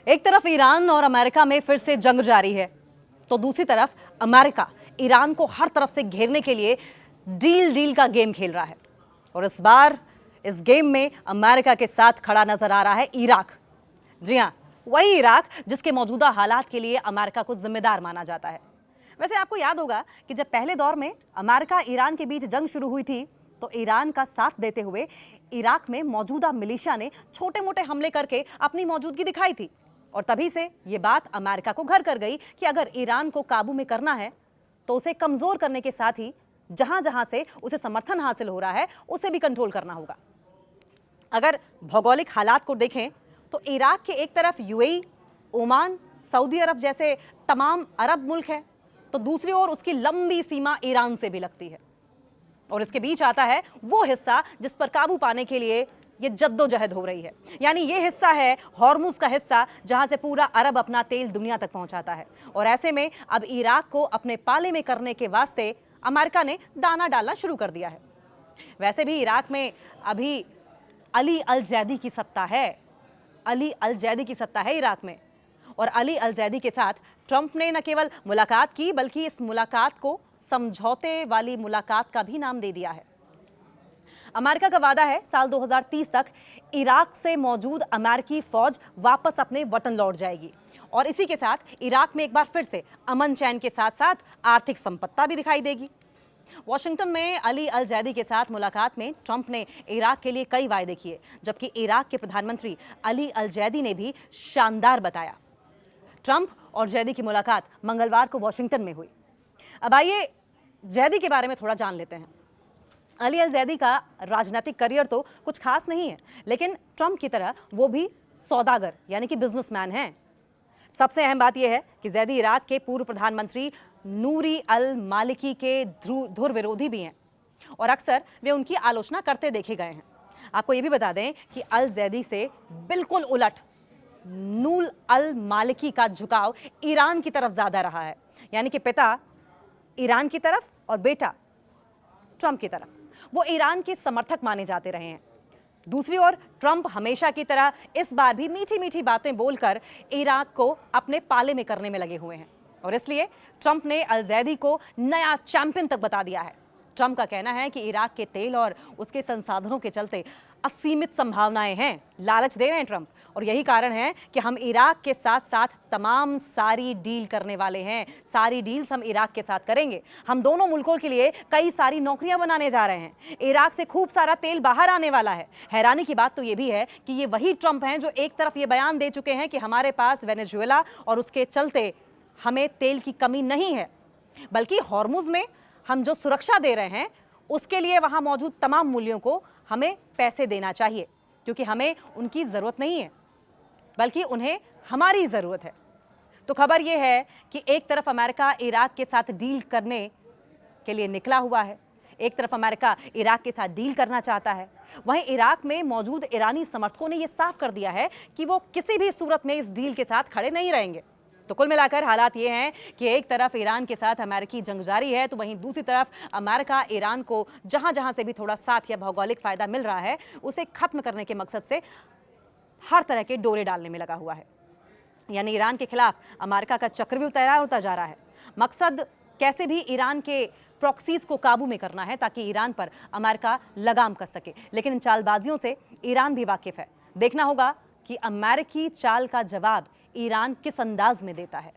एक तरफ ईरान और अमेरिका में फिर से जंग जारी है, तो दूसरी तरफ अमेरिका ईरान को हर तरफ से घेरने के लिए डील का गेम खेल रहा है। और इस बार इस गेम में अमेरिका के साथ खड़ा नजर आ रहा है इराक। जी हां, वही इराक जिसके मौजूदा हालात के लिए अमेरिका को जिम्मेदार माना जाता है। वैसे आपको याद होगा कि जब पहले दौर में अमेरिका ईरान के बीच जंग शुरू हुई थी, तो ईरान का साथ देते हुए इराक में मौजूदा मिलिशिया ने छोटे मोटे हमले करके अपनी मौजूदगी दिखाई थी। और तभी से ये बात अमेरिका को घर कर गई कि अगर ईरान को काबू में करना है तो उसे कमजोर करने के साथ ही जहां जहां से उसे समर्थन हासिल हो रहा है उसे भी कंट्रोल करना होगा। अगर भौगोलिक हालात को देखें तो इराक के एक तरफ यूएई, ओमान, सऊदी अरब जैसे तमाम अरब मुल्क हैं, तो दूसरी ओर उसकी लंबी सीमा ईरान से भी लगती है। और इसके बीच आता है वो हिस्सा जिस पर काबू पाने के लिए ये जद्दोजहद हो रही है। यानी ये हिस्सा है हॉर्मुज का हिस्सा, जहां से पूरा अरब अपना तेल दुनिया तक पहुंचाता है। और ऐसे में अब इराक को अपने पाले में करने के वास्ते अमेरिका ने दाना डालना शुरू कर दिया है। वैसे भी इराक में अभी अली अल जैदी की सत्ता है। अली अल जैदी की सत्ता है इराक में। और अली अल जैदी के साथ ट्रंप ने न केवल मुलाकात की, बल्कि इस मुलाकात को समझौते वाली मुलाकात का भी नाम दे दिया है। अमेरिका का वादा है साल 2030 तक इराक से मौजूद अमेरिकी फौज वापस अपने वतन लौट जाएगी। और इसी के साथ इराक में एक बार फिर से अमन चैन के साथ साथ आर्थिक संपत्ति भी दिखाई देगी। वॉशिंगटन में अली अल जैदी के साथ मुलाकात में ट्रंप ने इराक के लिए कई वायदे किए, जबकि इराक के प्रधानमंत्री अली अल जैदी ने भी शानदार बताया। ट्रंप और जैदी की मुलाकात मंगलवार को वॉशिंगटन में हुई। अब आइए जैदी के बारे में थोड़ा जान लेते हैं। अली अल जैदी का राजनीतिक करियर तो कुछ खास नहीं है, लेकिन ट्रंप की तरह वो भी सौदागर यानी कि बिजनेसमैन हैं। सबसे अहम बात यह है कि जैदी इराक के पूर्व प्रधानमंत्री नूरी अल मालिकी के धुर विरोधी भी हैं और अक्सर वे उनकी आलोचना करते देखे गए हैं। आपको ये भी बता दें कि अल जैदी से बिल्कुल उलट नूर अल मालिकी का झुकाव ईरान की तरफ ज्यादा रहा है, यानी कि पिता ईरान की तरफ और बेटा ट्रंप की तरफ। वो ईरान के समर्थक माने जाते रहे हैं। दूसरी ओर ट्रंप हमेशा की तरह इस बार भी मीठी मीठी बातें बोलकर इराक को अपने पाले में करने में लगे हुए हैं और इसलिए ट्रंप ने अल जैदी को नया चैंपियन तक बता दिया है। ट्रंप का कहना है कि इराक के तेल और उसके संसाधनों के चलते असीमित संभावनाएं हैं। लालच दे रहे हैं ट्रंप, और यही कारण है कि हम इराक के साथ साथ तमाम सारी डील करने वाले हैं। सारी डील्स हम इराक के साथ करेंगे। हम दोनों मुल्कों के लिए कई सारी नौकरियां बनाने जा रहे हैं। इराक से खूब सारा तेल बाहर आने वाला है। हैरानी की बात तो ये भी है कि ये वही ट्रंप हैं जो एक तरफ ये बयान दे चुके हैं कि हमारे पास वेनेजुएला और उसके चलते हमें तेल की कमी नहीं है, बल्कि हॉर्मुज में हम जो सुरक्षा दे रहे हैं उसके लिए वहां मौजूद तमाम मूल्यों को हमें पैसे देना चाहिए, क्योंकि हमें उनकी जरूरत नहीं है बल्कि उन्हें हमारी जरूरत है। तो खबर यह है कि एक तरफ अमेरिका इराक के साथ डील करने के लिए निकला हुआ है, एक तरफ अमेरिका इराक के साथ डील करना चाहता है, वहीं इराक में मौजूद ईरानी समर्थकों ने यह साफ कर दिया है कि वो किसी भी सूरत में इस डील के साथ खड़े नहीं रहेंगे। तो कुल मिलाकर हालात ये हैं कि एक तरफ ईरान के साथ अमेरिकी जंग जारी है, तो वहीं दूसरी तरफ अमेरिका ईरान को जहां जहां से भी थोड़ा साथ या भौगोलिक फायदा मिल रहा है उसे खत्म करने के मकसद से हर तरह के डोरे डालने में लगा हुआ है। यानी ईरान के खिलाफ अमेरिका का चक्रव्यूह तैयार होता जा रहा है। मकसद कैसे भी ईरान के प्रॉक्सीज को काबू में करना है ताकि ईरान पर अमेरिका लगाम कस सके। लेकिन इन चालबाजियों से ईरान भी वाकिफ है। देखना होगा कि अमेरिकी चाल का जवाब ईरान किस अंदाज में देता है।